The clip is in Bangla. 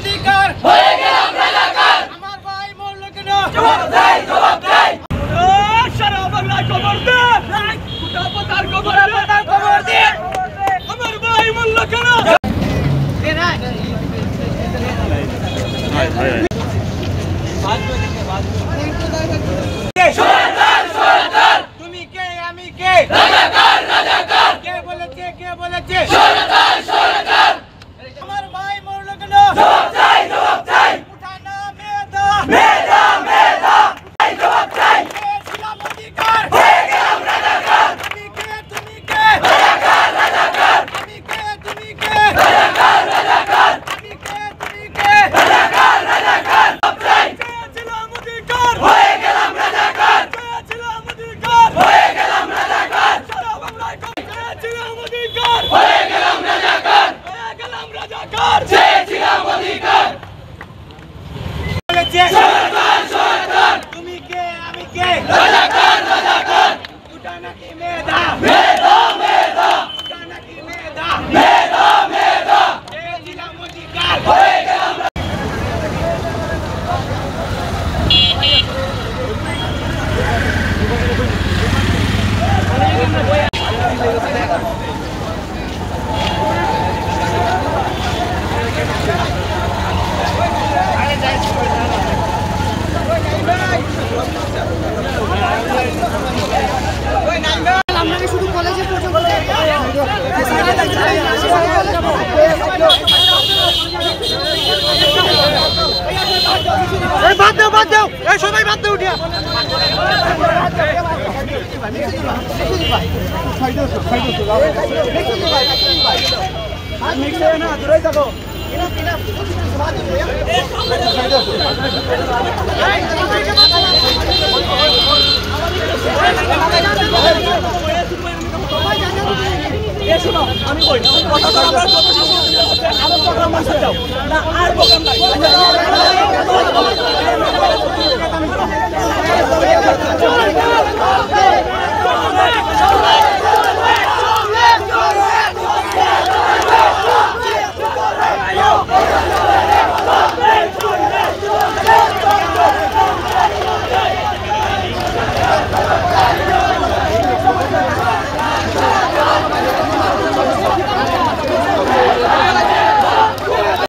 অধিকার হয়ে গেলাম রাজাকার আমার ভাই মরল কেন জবাব দেই সারা বাংলায় খবর দে গোটা পাতার খবর দে আমার ভাই মরল কেন এ না সরদার তুমি কে আমি কে রাজাকার কে বলেছে সরদার আমার ভাই মরল কেন জবাব চাই উঠানা মেধা জবাব চাই ছিলাম অধিকার হয়ে গেলাম রাজাকার তুমি কে রাজাকার আমি কে তুমি কে রাজাকার আমি কে তুমি কে রাজাকার জবাব চাই ছিলাম অধিকার হয়ে গেলাম রাজাকার ছিলাম অধিকার হয়ে গেলাম রাজাকার সারা বাংলায় ছিলাম অধিকার হয়ে গেলাম রাজাকার ছিলাম অধিকার বলেছে সরদার তুমি কে আমি কে রাজাকার উঠা নাকি মেধা উঠা নাকি মেধা ছিলাম অধিকার হয়ে গেলাম শুধু কলেজে পর্যন্ত বাদ দাও সবাই বাদ দাও উঠিয়া না দূরে থাকো আমি